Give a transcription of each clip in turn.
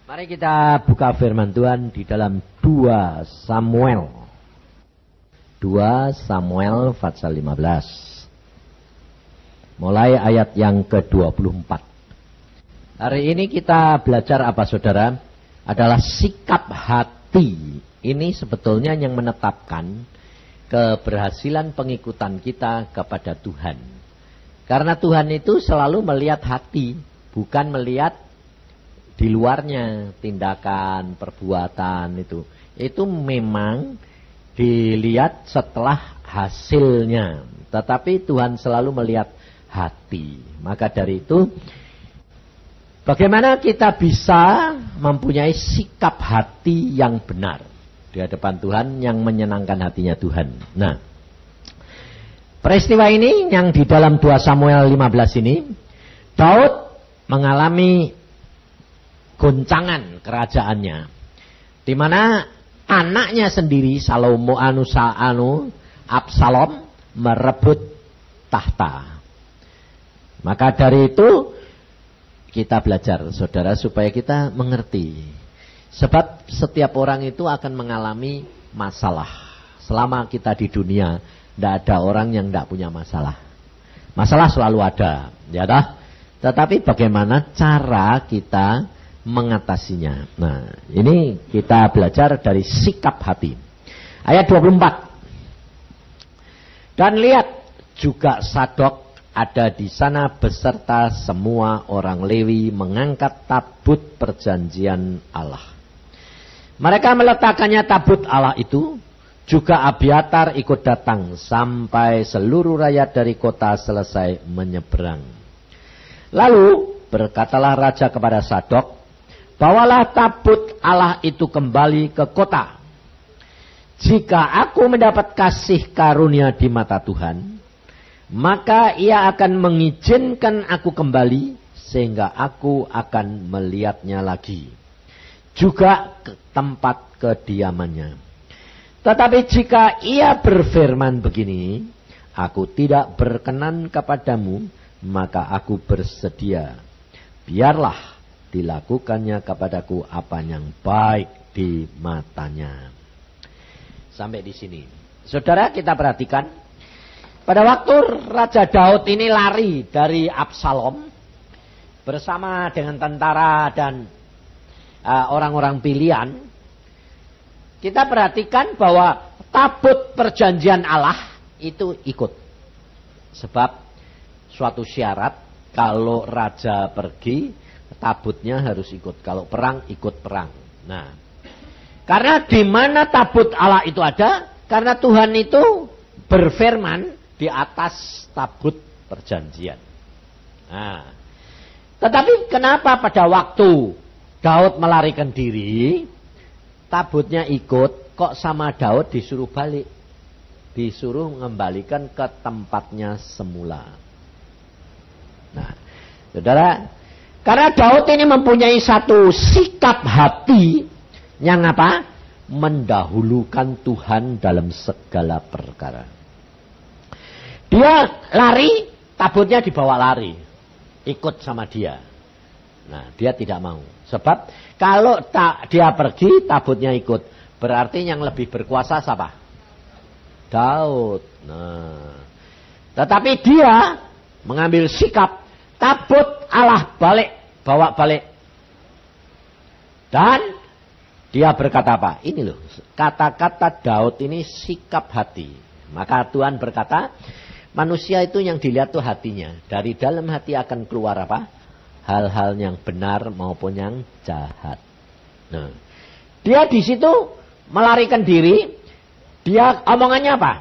Mari kita buka firman Tuhan di dalam 2 Samuel. 2 Samuel pasal 15. Mulai ayat yang ke-24. Hari ini kita belajar apa saudara? Adalah sikap hati. Ini sebetulnya yang menetapkan keberhasilan pengikutan kita kepada Tuhan. Karena Tuhan itu selalu melihat hati, bukan melihat di luarnya, tindakan, perbuatan itu. Itu memang dilihat setelah hasilnya. Tetapi Tuhan selalu melihat hati. Maka dari itu, bagaimana kita bisa mempunyai sikap hati yang benar di hadapan Tuhan, yang menyenangkan hatinya Tuhan. Nah, peristiwa ini yang di dalam 2 Samuel 15 ini, Daud mengalami goncangan kerajaannya, di mana anaknya sendiri Absalom merebut tahta. Maka dari itu kita belajar saudara supaya kita mengerti, sebab setiap orang itu akan mengalami masalah. Selama kita di dunia, tidak ada orang yang tidak punya masalah. Masalah selalu ada, ya dah. Tetapi bagaimana cara kita mengatasinya. Nah, ini kita belajar dari sikap hati. Ayat 24. Dan lihat juga Sadok ada di sana beserta semua orang Lewi mengangkat tabut perjanjian Allah. Mereka meletakkannya tabut Allah itu, juga Abiatar ikut datang sampai seluruh rakyat dari kota selesai menyeberang. Lalu berkatalah raja kepada Sadok, bawalah tabut Allah itu kembali ke kota. Jika aku mendapat kasih karunia di mata Tuhan, maka ia akan mengizinkan aku kembali, sehingga aku akan melihatnya lagi, juga ke tempat kediamannya. Tetapi jika ia berfirman begini, aku tidak berkenan kepadamu, maka aku bersedia, biarlah dilakukannya kepadaku apa yang baik di matanya. Sampai di sini. Saudara, kita perhatikan. Pada waktu Raja Daud ini lari dari Absalom bersama dengan tentara dan orang-orang pilihan, kita perhatikan bahwa tabut perjanjian Allah itu ikut. Sebab suatu syarat, kalau raja pergi, tabutnya harus ikut. Kalau perang, ikut perang. Nah, karena di mana tabut Allah itu ada, karena Tuhan itu berfirman di atas tabut perjanjian. Nah, tetapi kenapa pada waktu Daud melarikan diri, tabutnya ikut, kok sama Daud disuruh balik? Disuruh mengembalikan ke tempatnya semula. Nah, saudara, karena Daud ini mempunyai satu sikap hati yang apa? Mendahulukan Tuhan dalam segala perkara. Dia lari, tabutnya dibawa lari. Ikut sama dia. Nah, dia tidak mau. Sebab kalau dia pergi, tabutnya ikut. Berarti yang lebih berkuasa siapa? Daud. Nah, tetapi dia mengambil sikap, tabut Allah bawa balik. Dan dia berkata apa? Ini loh, kata-kata Daud ini sikap hati. Maka Tuhan berkata, manusia itu yang dilihat tuh hatinya. Dari dalam hati akan keluar apa? Hal-hal yang benar maupun yang jahat. Nah, dia di situ melarikan diri. Dia omongannya apa?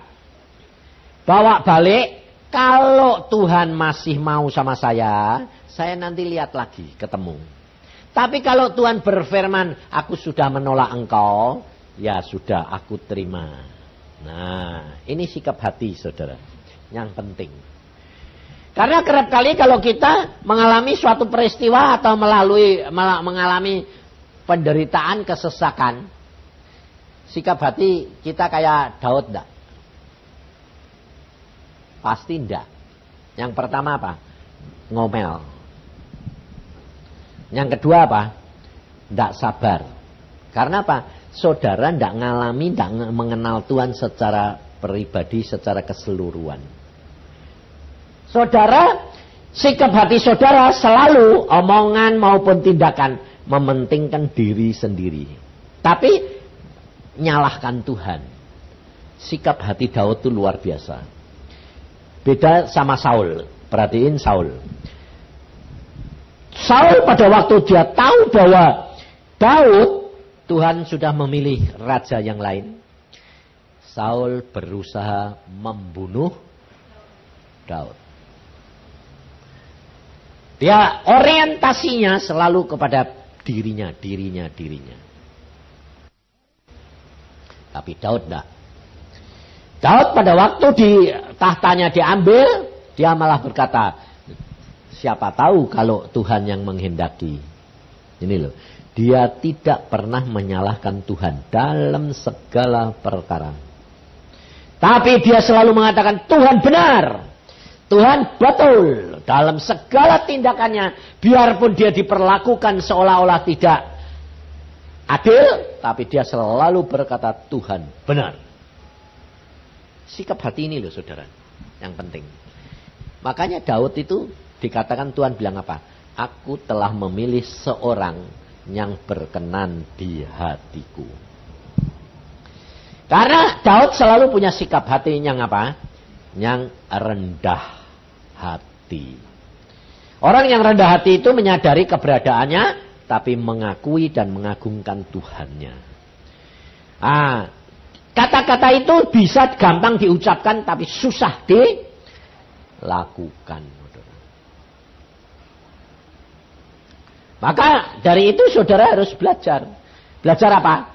Bawa balik. Kalau Tuhan masih mau sama saya nanti lihat lagi, ketemu. Tapi kalau Tuhan berfirman, aku sudah menolak engkau, ya sudah, aku terima. Nah, ini sikap hati saudara, yang penting. Karena kerap kali kalau kita mengalami suatu peristiwa atau mengalami penderitaan, kesesakan, sikap hati kita kayak Daud enggak? Pasti enggak. Yang pertama apa? Ngomel. Yang kedua apa? Tidak sabar. Karena apa? Saudara tidak ngalami, tidak mengenal Tuhan secara pribadi, secara keseluruhan. Saudara, sikap hati saudara selalu omongan maupun tindakan mementingkan diri sendiri. Tapi nyalahkan Tuhan. Sikap hati Daud itu luar biasa. Beda sama Saul. Perhatiin Saul. Saul pada waktu dia tahu bahwa Daud, Tuhan sudah memilih raja yang lain. Saul berusaha membunuh Daud. Dia orientasinya selalu kepada dirinya. Tapi Daud tidak. Daud pada waktu di tahtanya diambil, dia malah berkata, siapa tahu kalau Tuhan yang menghendaki. Ini loh. Dia tidak pernah menyalahkan Tuhan dalam segala perkara. Tapi dia selalu mengatakan Tuhan benar. Tuhan betul dalam segala tindakannya. Biarpun dia diperlakukan seolah-olah tidak adil. Tapi dia selalu berkata Tuhan benar. Sikap hati ini loh saudara. Yang penting. Makanya Daud itu dikatakan Tuhan bilang apa? Aku telah memilih seorang yang berkenan di hatiku. Karena Daud selalu punya sikap hati yang apa? Yang rendah hati. Orang yang rendah hati itu menyadari keberadaannya, tapi mengakui dan mengagungkan Tuhannya. Kata-kata itu bisa gampang diucapkan, tapi susah dilakukan. Maka dari itu saudara harus belajar. Belajar apa?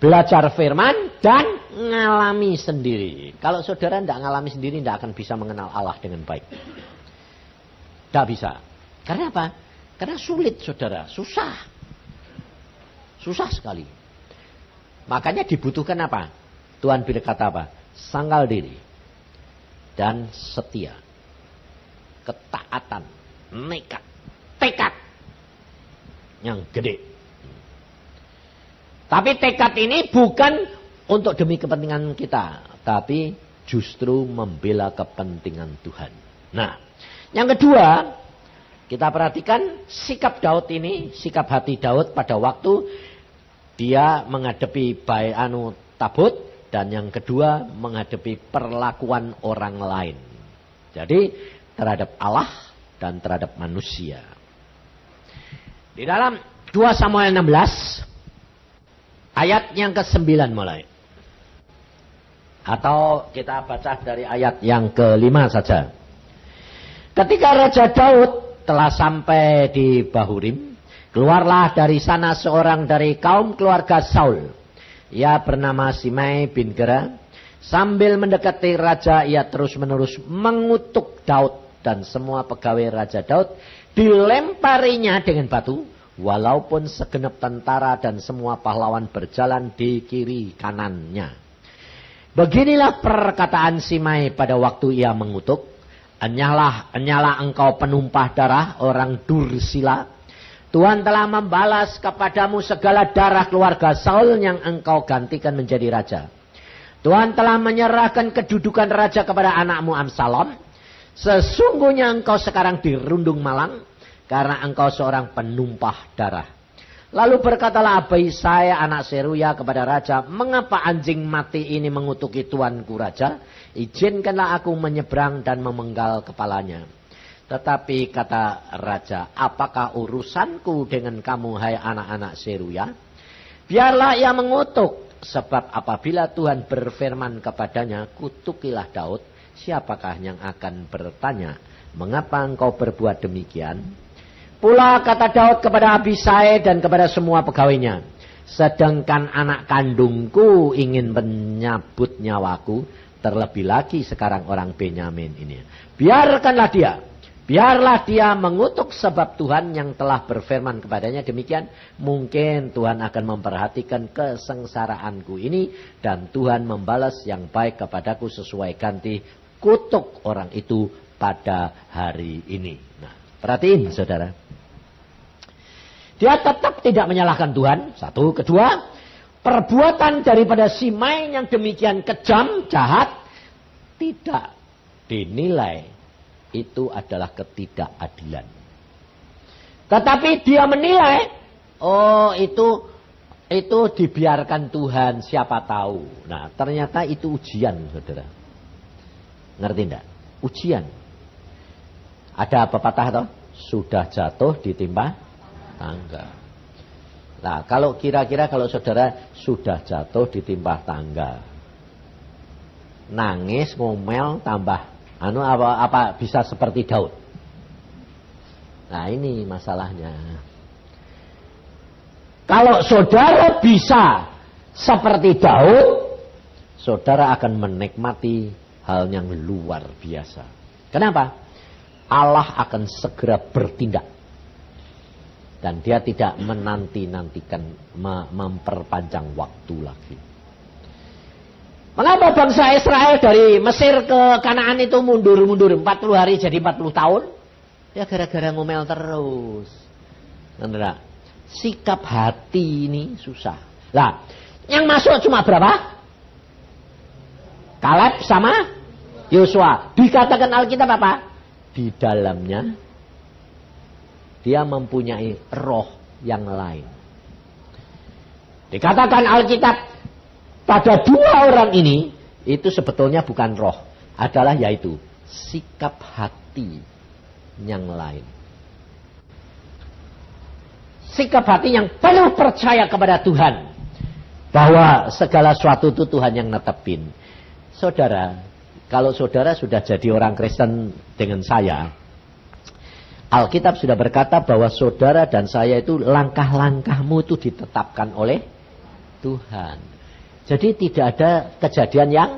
Belajar firman dan ngalami sendiri. Kalau saudara tidak ngalami sendiri, tidak akan bisa mengenal Allah dengan baik. Tidak bisa. Karena apa? Karena sulit saudara. Susah. Susah sekali. Makanya dibutuhkan apa? Tuhan berkata apa? Sangkal diri. Dan setia. Ketaatan. Nekat. Tekad. Yang gede. Tapi tekad ini bukan untuk demi kepentingan kita. Tapi justru membela kepentingan Tuhan. Nah, yang kedua, kita perhatikan sikap Daud ini, sikap hati Daud pada waktu dia menghadapi Tabut, dan yang kedua menghadapi perlakuan orang lain. Jadi terhadap Allah dan terhadap manusia. Di dalam 2 Samuel 16 ayat yang ke-9 mulai. Atau kita baca dari ayat yang ke-5 saja. Ketika Raja Daud telah sampai di Bahurim, keluarlah dari sana seorang dari kaum keluarga Saul. Ia bernama Simei bin Gera. Sambil mendekati raja, ia terus-menerus mengutuk Daud dan semua pegawai Raja Daud. Dilemparinya dengan batu, walaupun segenap tentara dan semua pahlawan berjalan di kiri kanannya. Beginilah perkataan Simei pada waktu ia mengutuk. Enyalah engkau penumpah darah orang Dursila. Tuhan telah membalas kepadamu segala darah keluarga Saul yang engkau gantikan menjadi raja. Tuhan telah menyerahkan kedudukan raja kepada anakmu Absalom. Sesungguhnya engkau sekarang dirundung malang karena engkau seorang penumpah darah. Lalu berkatalah Abisai anak Seruya kepada raja, mengapa anjing mati ini mengutuki tuanku raja? Izinkanlah aku menyeberang dan memenggal kepalanya. Tetapi kata raja, apakah urusanku dengan kamu hai anak-anak Seruya? Biarlah ia mengutuk, sebab apabila Tuhan berfirman kepadanya, kutukilah Daud. Siapakah yang akan bertanya, mengapa engkau berbuat demikian? Pula kata Daud kepada Abisai dan kepada semua pegawainya, sedangkan anak kandungku ingin menyabut nyawaku, terlebih lagi sekarang orang Benyamin ini. Biarlah dia mengutuk, sebab Tuhan yang telah berfirman kepadanya demikian. Mungkin Tuhan akan memperhatikan kesengsaraanku ini, dan Tuhan membalas yang baik kepadaku sesuai ganti kutuk orang itu pada hari ini. Nah, perhatiin saudara. Dia tetap tidak menyalahkan Tuhan. Satu. Kedua, perbuatan daripada Simei yang demikian kejam, jahat, tidak dinilai itu adalah ketidakadilan. Tetapi dia menilai, oh itu dibiarkan Tuhan, siapa tahu. Nah, ternyata itu ujian, saudara. Ngerti enggak? Ujian. Ada pepatah toh? Sudah jatuh ditimpa tangga. Nah, kalau kira-kira kalau saudara sudah jatuh ditimpa tangga, nangis, ngomel, tambah apa bisa seperti Daud. Nah, ini masalahnya. Kalau saudara bisa seperti Daud, saudara akan menikmati hal yang luar biasa. Kenapa? Allah akan segera bertindak. Dan dia tidak menanti-nantikan, memperpanjang waktu lagi. Mengapa bangsa Israel dari Mesir ke Kanaan itu mundur-mundur 40 hari jadi 40 tahun? Ya gara-gara ngomel terus. Enggak. Sikap hati ini susah. Lah, yang masuk cuma berapa? Kaleb sama Yosua. Dikatakan Alkitab apa? Di dalamnya dia mempunyai roh yang lain. Dikatakan Alkitab pada dua orang ini itu sebetulnya bukan roh, adalah yaitu sikap hati yang lain. Sikap hati yang penuh percaya kepada Tuhan, bahwa segala sesuatu itu Tuhan yang netepin. Saudara, kalau saudara sudah jadi orang Kristen dengan saya, Alkitab sudah berkata bahwa saudara dan saya itu langkah-langkahmu itu ditetapkan oleh Tuhan. Jadi tidak ada kejadian yang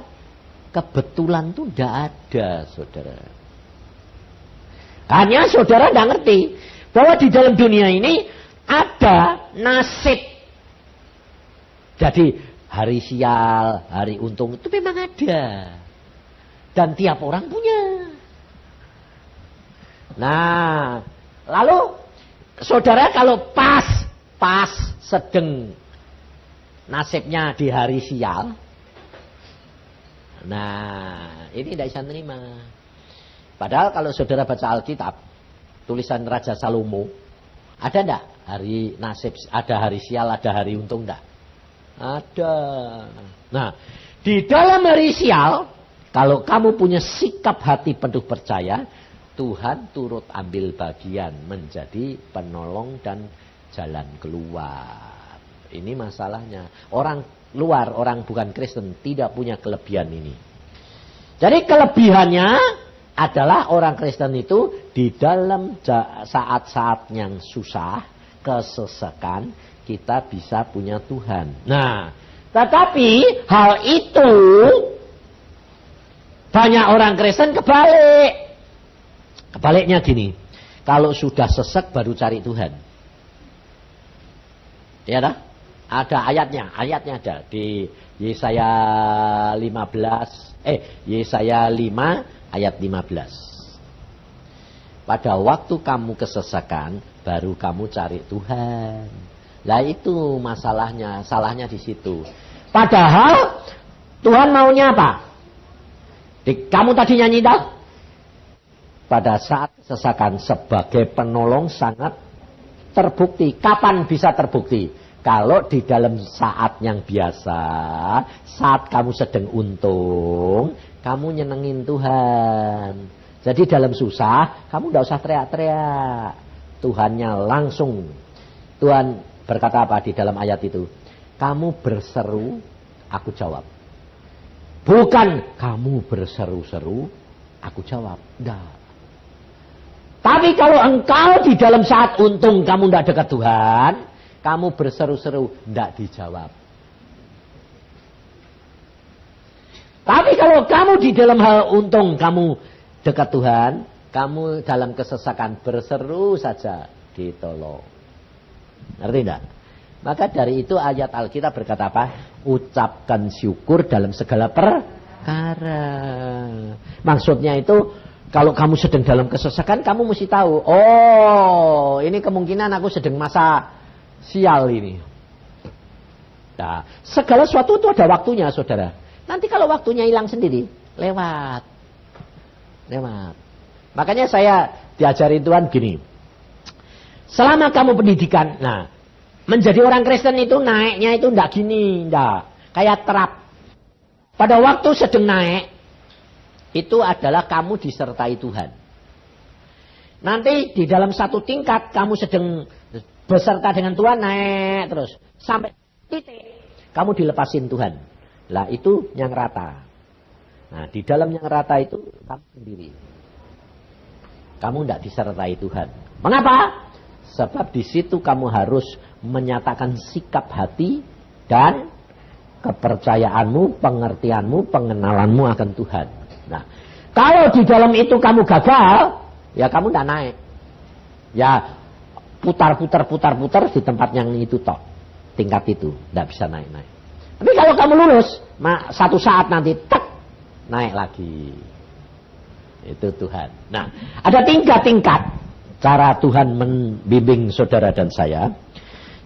kebetulan itu tidak ada, saudara. Hanya saudara tidak ngerti bahwa di dalam dunia ini ada nasib. Jadi hari sial, hari untung itu memang ada. Dan tiap orang punya. Nah, lalu saudara kalau pas sedang nasibnya di hari sial, nah ini tidak bisa terima. Padahal kalau saudara baca Alkitab, tulisan Raja Salomo, ada enggak hari nasib, ada hari sial, ada hari untung enggak? Ada. Nah, di dalam hari sial, kalau kamu punya sikap hati penuh percaya, Tuhan turut ambil bagian menjadi penolong dan jalan keluar. Ini masalahnya. Orang luar, orang bukan Kristen tidak punya kelebihan ini. Jadi kelebihannya adalah orang Kristen itu di dalam saat-saat yang susah, kesesakan, kita bisa punya Tuhan. Nah, tetapi hal itu banyak orang Kristen kebalik. Kebaliknya gini, kalau sudah sesek baru cari Tuhan. Ya dah? Ada ayatnya ada di Yesaya 5 ayat 15. Pada waktu kamu kesesakan baru kamu cari Tuhan. Lah itu masalahnya, salahnya di situ. Padahal Tuhan maunya apa? Kamu tadi nyanyi dah? Pada saat kesesakan sebagai penolong sangat terbukti. Kapan bisa terbukti? Kalau di dalam saat yang biasa, saat kamu sedang untung, kamu nyenengin Tuhan. Jadi dalam susah, kamu tidak usah teriak-teriak. Tuhannya langsung. Tuhan berkata apa di dalam ayat itu? Kamu berseru, aku jawab. Bukan kamu berseru-seru, aku jawab. Tidak. Tapi kalau engkau di dalam saat untung kamu tidak dekat Tuhan, kamu berseru-seru, tidak dijawab. Tapi kalau kamu di dalam hal untung kamu dekat Tuhan, kamu dalam kesesakan berseru saja, ditolong. Ngerti tidak? Maka dari itu ayat Alkitab berkata apa? Ucapkan syukur dalam segala perkara. Maksudnya itu Kalau kamu sedang dalam kesesakan, kamu mesti tahu, oh ini kemungkinan aku sedang masa sial ini. Nah, segala sesuatu itu ada waktunya, saudara. Nanti kalau waktunya hilang sendiri, lewat. Makanya saya diajarin Tuhan gini. Selama kamu pendidikan, nah, menjadi orang Kristen itu naiknya itu enggak gini, enggak. Kayak terap. Pada waktu sedang naik, itu adalah kamu disertai Tuhan. Nanti di dalam satu tingkat kamu sedang beserta dengan Tuhan naik terus. Sampai titik kamu dilepasin Tuhan. Lah itu yang rata. Nah di dalam yang rata itu kamu sendiri. Kamu tidak disertai Tuhan. Mengapa? Sebab di situ kamu harus menyatakan sikap hati dan kepercayaanmu, pengertianmu, pengenalanmu akan Tuhan. Nah, kalau di dalam itu kamu gagal, ya kamu tidak naik. Ya putar di tempat yang itu tok. Tingkat itu, tidak bisa naik. Tapi kalau kamu lulus, satu saat nanti tek naik lagi. Itu Tuhan. Nah, ada tingkat-tingkat cara Tuhan membimbing saudara dan saya.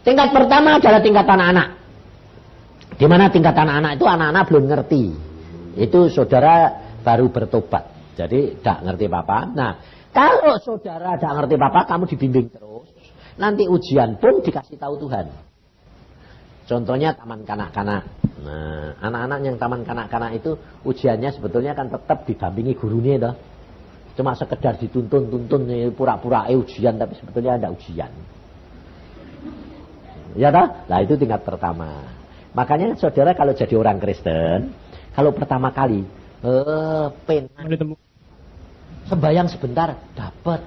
Tingkat pertama adalah tingkat anak-anak. Di mana tingkat anak-anak itu anak-anak belum ngerti. Itu saudara baru bertobat. Jadi tidak ngerti apa-apa. Nah, kalau saudara tidak ngerti apa-apa, kamu dibimbing terus. Nanti ujian pun dikasih tahu Tuhan. Contohnya taman kanak-kanak. Nah, anak-anak yang taman kanak-kanak itu ujiannya sebetulnya kan tetap didampingi gurunya toh. Cuma sekedar dituntun pura-pura ujian, tapi sebetulnya ada ujian. Ya toh? Nah, itu tingkat pertama. Makanya saudara kalau jadi orang Kristen, kalau pertama kali sembayang sebentar dapat,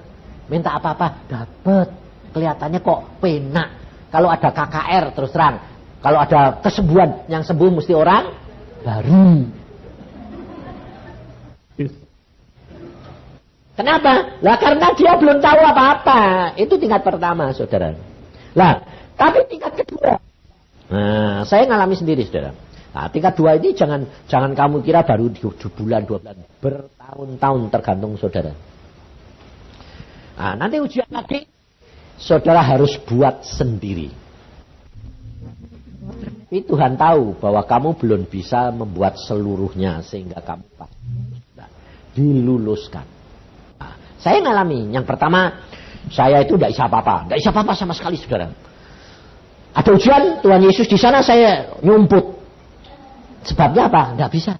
minta apa-apa dapat, kelihatannya kok penak. Kalau ada KKR terus terang, kalau ada kesembuhan yang sembuh mesti orang baru. Kenapa? Lah karena dia belum tahu apa-apa. Itu tingkat pertama, saudara. Lah, tapi tingkat kedua. Nah, saya ngalami sendiri, saudara. Nah, tingkat dua ini jangan kamu kira baru 2 bulan, 2 bulan. Bertahun-tahun tergantung saudara. Nah, nanti ujian lagi, saudara harus buat sendiri. Tapi Tuhan tahu bahwa kamu belum bisa membuat seluruhnya sehingga kamu diluluskan. Nah, saya ngalami. Yang pertama, saya itu tidak bisa apa-apa. Tidak bisa apa-apa sama sekali, saudara. Ada ujian, Tuhan Yesus di sana saya nyumput. Sebabnya apa? Tidak bisa.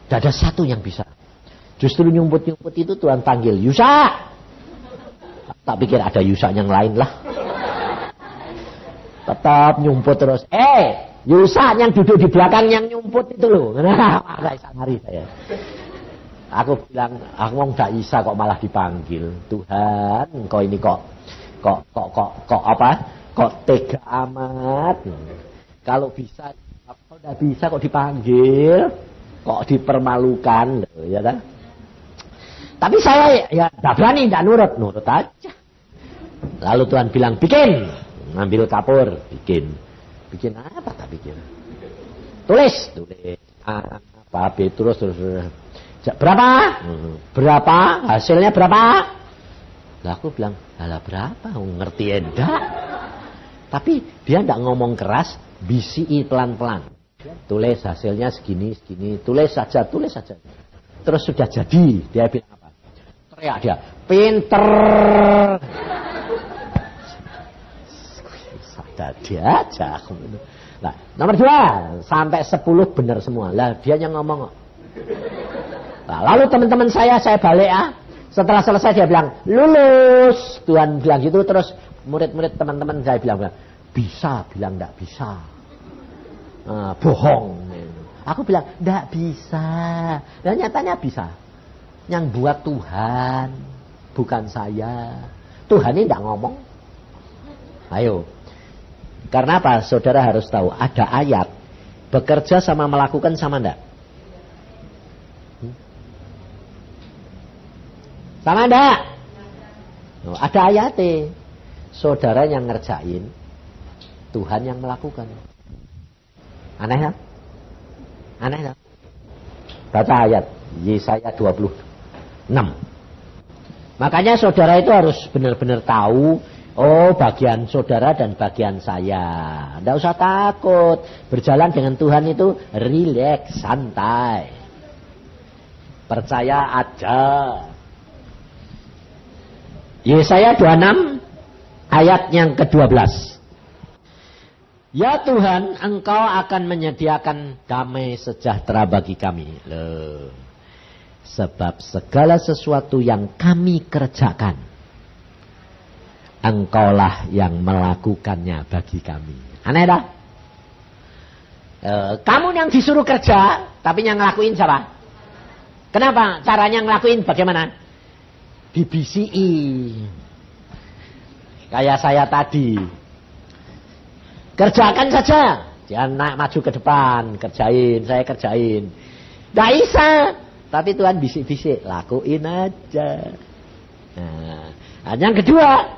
Tidak ada satu yang bisa. Justru nyumput-nyumput itu Tuhan panggil, Yusa. Tak pikir ada Yusa yang lain lah. Tetap nyumput terus. Yusa yang duduk di belakang yang nyumput itu loh. Nah, saya lari saya. Aku bilang, aku nggak bisa kok malah dipanggil. Tuhan, kok ini kok apa? Kok tega amat. Kalau bisa. Kalau udah bisa kok dipanggil, kok dipermalukan, ya kan? Tapi saya ya tidak berani, tidak nurut aja. Lalu Tuhan bilang bikin, ngambil kapur, bikin apa tak bikin? Tulis, apa terus berapa, hasilnya berapa? Lah aku bilang, alah berapa? Ngerti enggak? Tapi dia tidak ngomong keras. Bisi pelan-pelan. Tulis hasilnya segini. Tulis saja. Terus sudah jadi. Dia bilang apa? Teriak dia. Pinter. Sadar dia aja. Nah, nomor 2. Sampai 10 benar semua. Lah dia yang ngomong. Nah, lalu teman-teman saya balik ya. Setelah selesai dia bilang, lulus. Tuhan bilang gitu. Terus murid-murid teman-teman saya bilang, bisa, bilang tidak bisa. Bohong. Aku bilang tidak bisa. Dan nyatanya bisa. Yang buat Tuhan, bukan saya. Tuhan ini tidak ngomong. Ayo. Karena apa? Saudara harus tahu. Ada ayat. Bekerja sama melakukan sama enggak? Sama enggak? Ada ayatnya. Saudara yang ngerjain, Tuhan yang melakukan. Aneh kan? Aneh kan? Baca ayat Yesaya 20 6. Makanya saudara itu harus benar-benar tahu, oh bagian saudara dan bagian saya. Tidak usah takut. Berjalan dengan Tuhan itu rileks, santai. Percaya aja. Yesaya 26 ayat yang ke-12. Ya Tuhan, Engkau akan menyediakan damai sejahtera bagi kami. Loh. Sebab segala sesuatu yang kami kerjakan, Engkaulah yang melakukannya bagi kami. Aneh dah. Kamu yang disuruh kerja, tapi yang ngelakuin siapa? Kenapa? Caranya ngelakuin bagaimana? Dibisiki. Kayak saya tadi. Kerjakan saja. Jangan naik maju ke depan. Kerjain, saya kerjain. Gak bisa. Tapi Tuhan bisik-bisik. Lakuin aja. Nah, yang kedua.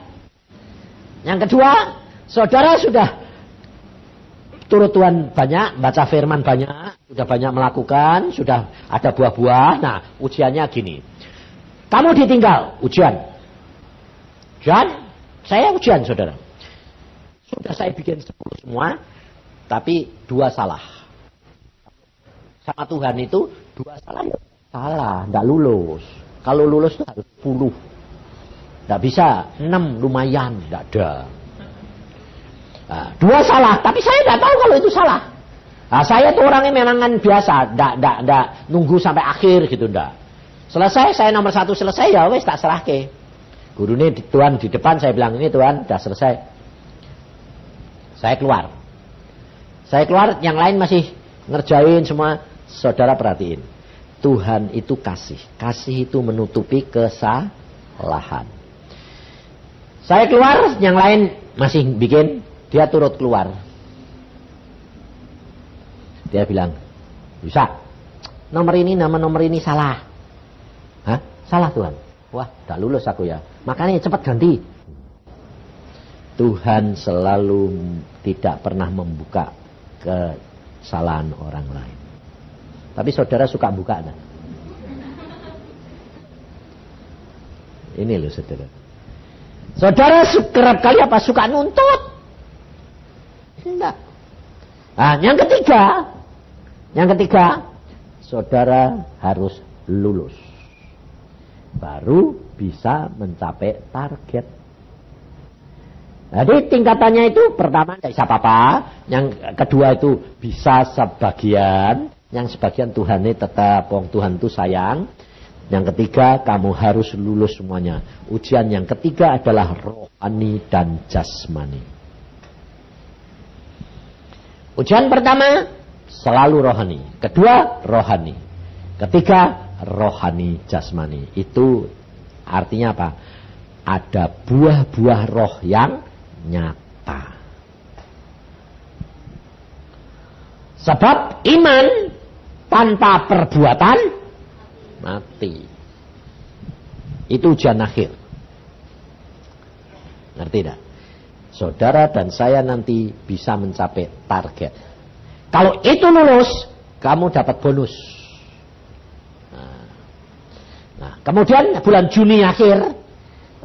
Saudara sudah turut Tuhan banyak. Baca firman banyak. Sudah banyak melakukan. Sudah ada buah-buah. Nah, ujiannya gini. Kamu ditinggal. Ujian. Saya ujian saudara. Sudah saya bikin 10 semua, tapi 2 salah. Sama Tuhan itu 2 salah ya salah, tidak lulus. Kalau lulus itu harus 10. Tidak bisa, 6 lumayan, tidak ada. Nah, 2 salah, tapi saya tidak tahu kalau itu salah. Nah, saya itu orangnya memang biasa, tidak nunggu sampai akhir gitu, tidak. Selesai, saya nomor 1 selesai, ya wes tak serahke. Guru ini Tuhan di depan, saya bilang ini Tuhan, sudah selesai. Saya keluar, yang lain masih ngerjain semua. Saudara perhatiin, Tuhan itu kasih itu menutupi kesalahan. Saya keluar, yang lain masih bikin, dia turut keluar. Dia bilang, bisa, nomor ini salah. Hah? Salah Tuhan? Wah, tak lulus aku ya. Makanya cepat ganti. Tuhan selalu tidak pernah membuka kesalahan orang lain. Tapi saudara suka buka kan? Ini loh saudara. Saudara kerap kali apa? Suka nuntut? Enggak. Nah, yang ketiga, saudara harus lulus. Baru bisa mencapai target. Jadi tingkatannya itu pertama tidak bisa apa-apa, yang kedua itu bisa sebagian, yang sebagian Tuhan ini tetap, Tuhan itu sayang. Yang ketiga kamu harus lulus semuanya. Ujian yang ketiga adalah rohani dan jasmani. Ujian pertama selalu rohani, kedua rohani, ketiga rohani jasmani. Itu artinya apa? Ada buah-buah roh yang nyata. Sebab iman tanpa perbuatan mati. Itu ujian akhir. Ngerti tidak? Saudara dan saya nanti bisa mencapai target. Kalau itu lulus, kamu dapat bonus. Nah, kemudian bulan Juni akhir,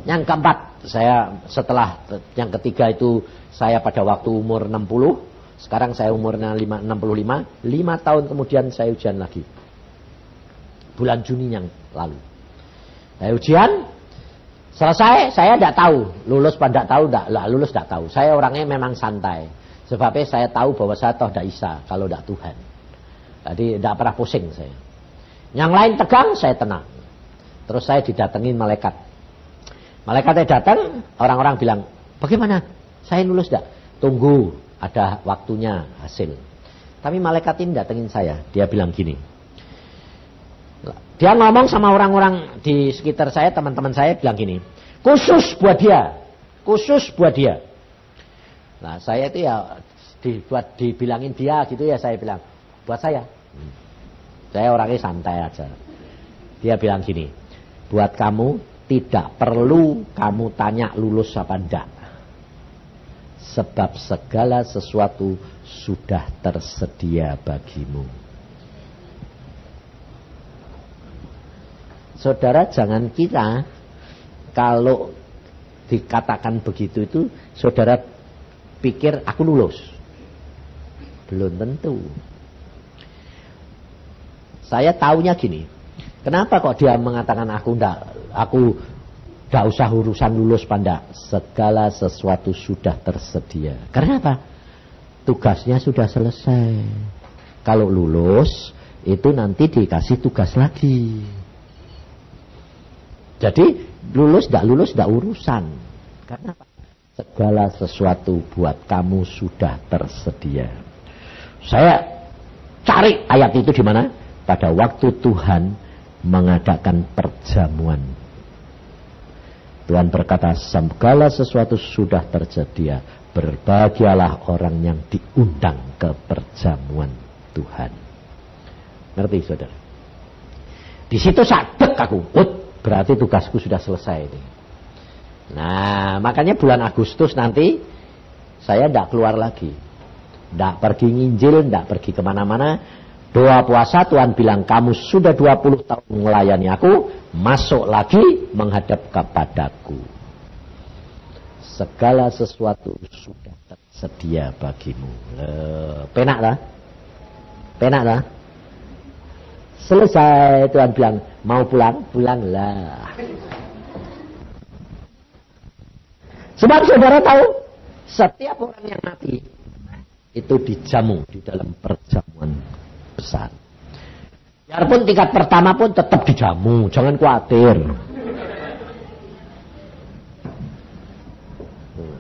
yang keempat, saya setelah yang ketiga itu saya pada waktu umur 60, sekarang saya umurnya 65, 5 tahun kemudian saya ujian lagi. Bulan Juni yang lalu. Saya ujian, selesai, saya tidak tahu, lulus apa tidak tahu, lulus tidak tahu. Saya orangnya memang santai. Sebabnya saya tahu bahwa saya toh tidak bisa kalau tidak Tuhan. Jadi tidak pernah pusing saya. Yang lain tegang, saya tenang. Terus saya didatengin malaikat. Malaikatnya datang, orang-orang bilang, bagaimana? Saya lulus tidak? Tunggu, ada waktunya hasil. Tapi malaikat ini datengin saya. Dia bilang gini. Dia ngomong sama orang-orang di sekitar saya, teman-teman saya bilang gini. Khusus buat dia. Khusus buat dia. Nah saya itu ya, dibilangin dia gitu ya, saya bilang. Buat saya. Saya orangnya santai aja. Dia bilang gini. Buat kamu, tidak perlu kamu tanya lulus apa enggak. Sebab segala sesuatu sudah tersedia bagimu. saudara jangan kira kalau dikatakan begitu itu saudara pikir aku lulus. Belum tentu. Saya taunya gini. Kenapa kok dia mengatakan aku enggak usah urusan lulus pada segala sesuatu sudah tersedia. Karena apa? Tugasnya sudah selesai. Kalau lulus itu nanti dikasih tugas lagi. Jadi lulus enggak urusan. Karena apa? Segala sesuatu buat kamu sudah tersedia. Saya cari ayat itu di mana? Pada waktu Tuhan mengadakan perjamuan. Tuhan berkata, segala sesuatu sudah tersedia. Berbahagialah orang yang diundang ke perjamuan Tuhan. Ngerti saudara? Di situ sadek aku. Berarti tugasku sudah selesai ini. Nah, makanya bulan Agustus nanti saya tidak keluar lagi. Tidak pergi nginjil, tidak pergi kemana-mana. Doa puasa Tuhan bilang kamu sudah 20 tahun melayani aku, masuk lagi menghadap kepadaku. Segala sesuatu sudah tersedia bagimu. Penak lah. Penak lah. Selesai Tuhan bilang mau pulang, pulanglah. Sebab saudara tahu, setiap orang yang mati itu dijamu di dalam perjamuan besar. Biarpun tingkat pertama pun tetap dijamu, jangan khawatir.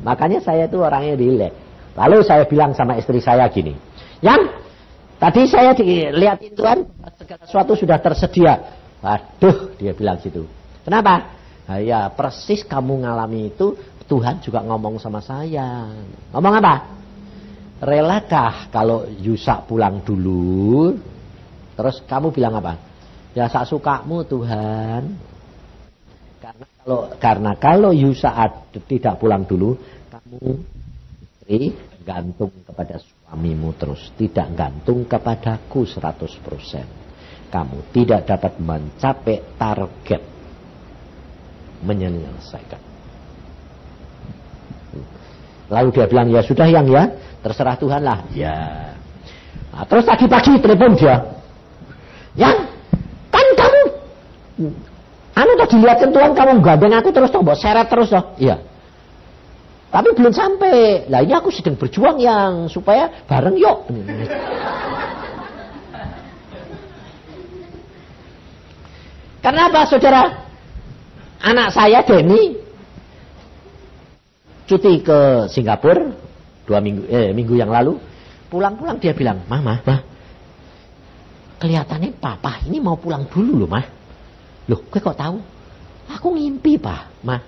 Makanya saya itu orangnya rileks. Lalu saya bilang sama istri saya gini, Yang tadi saya dilihatin Tuhan, segala sesuatu sudah tersedia. Waduh, dia bilang gitu. Kenapa? Nah, ya persis kamu ngalami itu, Tuhan juga ngomong sama saya. Ngomong apa? Relakah kalau Yusak pulang dulu? Terus kamu bilang apa? Ya sak sukamu Tuhan. Karena kalau Yusak tidak pulang dulu, kamu istri gantung kepada suamimu terus, tidak gantung kepadaku 100%. Kamu tidak dapat mencapai target menyelesaikan. Lalu dia bilang, ya sudah yang ya, terserah Tuhan lah. Ya. Nah, terus tadi pagi telepon dia. Yang, kan kamu, tadi lihatin Tuhan kamu gandeng aku terus tombok seret terus loh. Iya. Tapi belum sampai. Lah ini aku sedang berjuang yang supaya bareng yuk. Karena apa saudara? Anak saya Denny cuti ke Singapura 2 minggu yang lalu. Pulang-pulang dia bilang, Mah, kelihatannya papa ini mau pulang dulu loh, Mah. Loh, gue kok tahu? Aku ngimpi, Pak, Mah.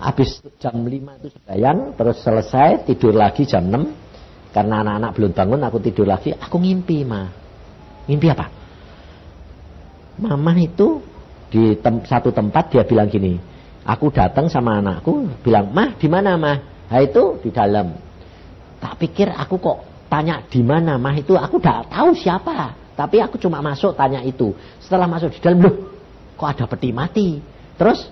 Habis jam 5 itu sembahyang, terus selesai, tidur lagi jam 6. Karena anak-anak belum bangun, aku tidur lagi. Aku ngimpi, Mah. Ngimpi apa? Mama itu di satu tempat dia bilang gini. Aku datang sama anakku, bilang, Mah, di mana, Mah? Nah, itu di dalam. Tak pikir aku kok tanya di mana, Mah itu aku udah tahu siapa. Tapi aku cuma masuk tanya itu. Setelah masuk di dalam, loh, kok ada peti mati? Terus,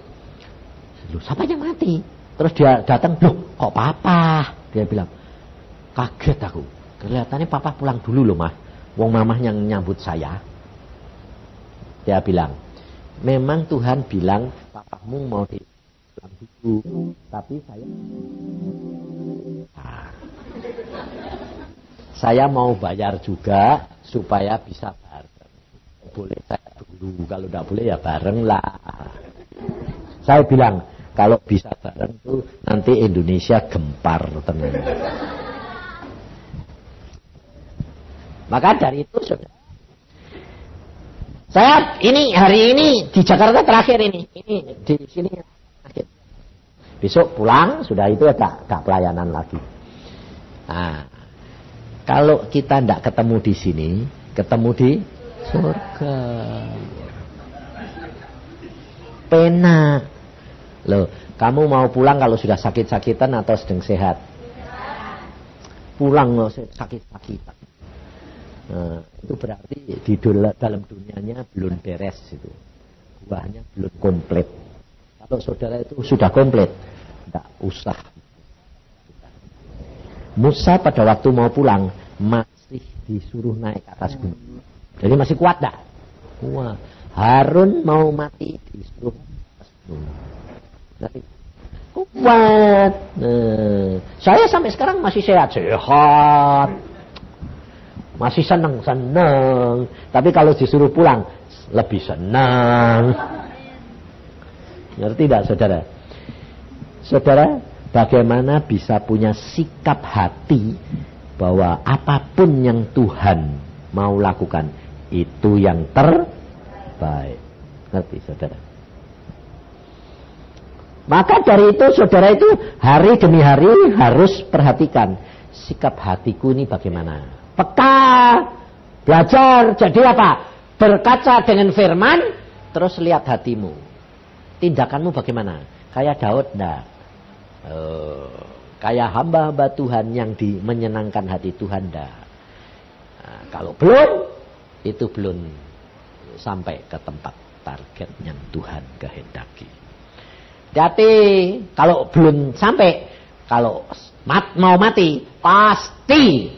loh, siapa yang mati? Terus dia datang, loh, kok papa? Dia bilang, kaget aku. Kelihatannya papa pulang dulu loh, Mah. Wong mamah yang nyambut saya. Dia bilang, memang Tuhan bilang papamu mau pulang dulu, tapi saya mau bayar juga supaya bisa bareng. Boleh saya dulu, kalau tidak boleh ya bareng lah. Saya bilang kalau bisa bareng tuh nanti Indonesia gempar teman. Maka dari itu saudara, saya ini hari ini di Jakarta terakhir ini di sini terakhir. Besok pulang sudah itu tak pelayanan lagi. Nah, kalau kita tidak ketemu di sini, ketemu di surga. Penak. Loh, kamu mau pulang kalau sudah sakit-sakitan atau sedang sehat? Pulang loh sakit-sakitan. Nah, itu berarti di dalam dunianya belum beres itu. buahnya belum komplit. Kalau saudara itu sudah komplit, tidak usah. Musa pada waktu mau pulang masih disuruh naik ke atas gunung. Jadi masih kuat dah. Wah, Harun mau mati disuruh naik ke atas gunung. Jadi kuat. Saya sampai sekarang masih sehat. Masih senang. Tapi kalau disuruh pulang lebih senang. Ngerti tidak saudara? Saudara, bagaimana bisa punya sikap hati bahwa apapun yang Tuhan mau lakukan itu yang terbaik. Ngerti saudara? Maka dari itu saudara itu hari demi hari harus perhatikan sikap hatiku ini bagaimana. Peka, belajar, jadi apa? Berkaca dengan firman, terus lihat hatimu. Tindakanmu bagaimana? Kayak Daud enggak? Kayak hamba-hamba Tuhan yang menyenangkan hati Tuhan enggak? Nah, kalau belum, itu belum sampai ke tempat target yang Tuhan kehendaki. Hati, kalau belum sampai, kalau mau mati, pasti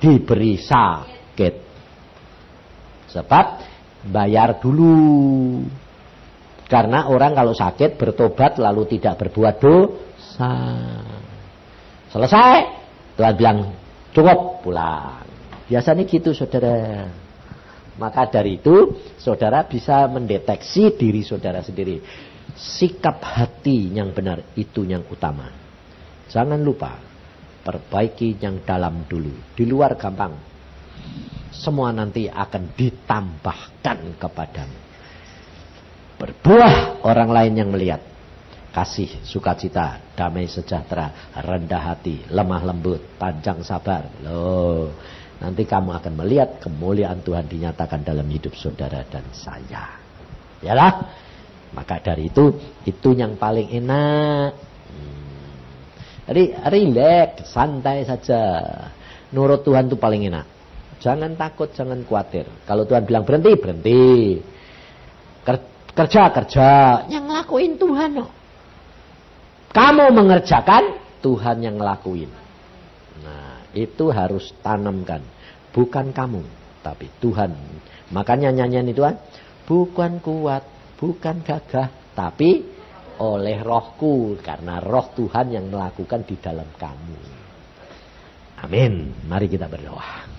diberi sakit. Sebab bayar dulu. Karena orang kalau sakit bertobat lalu tidak berbuat dosa. Selesai, Tuhan bilang cukup pulang. Biasanya gitu saudara. Maka dari itu saudara bisa mendeteksi diri saudara sendiri. Sikap hati yang benar itu yang utama. Jangan lupa perbaiki yang dalam dulu. Di luar gampang. Semua nanti akan ditambahkan kepadamu. Berbuah orang lain yang melihat. Kasih, sukacita, damai sejahtera, rendah hati, lemah lembut, panjang sabar. Loh, nanti kamu akan melihat kemuliaan Tuhan dinyatakan dalam hidup saudara dan saya. Yalah. Maka dari itu yang paling enak. Jadi rileks, santai saja. Nurut Tuhan itu paling enak. Jangan takut, jangan khawatir. Kalau Tuhan bilang berhenti, berhenti. Kerja. Yang ngelakuin Tuhan. Kamu mengerjakan, Tuhan yang ngelakuin. Nah, itu harus tanamkan. Bukan kamu, tapi Tuhan. Makanya nyanyian itu kan, bukan kuat, bukan gagah, tapi oleh rohku. Karena roh Tuhan yang melakukan di dalam kamu. Amin. Mari kita berdoa.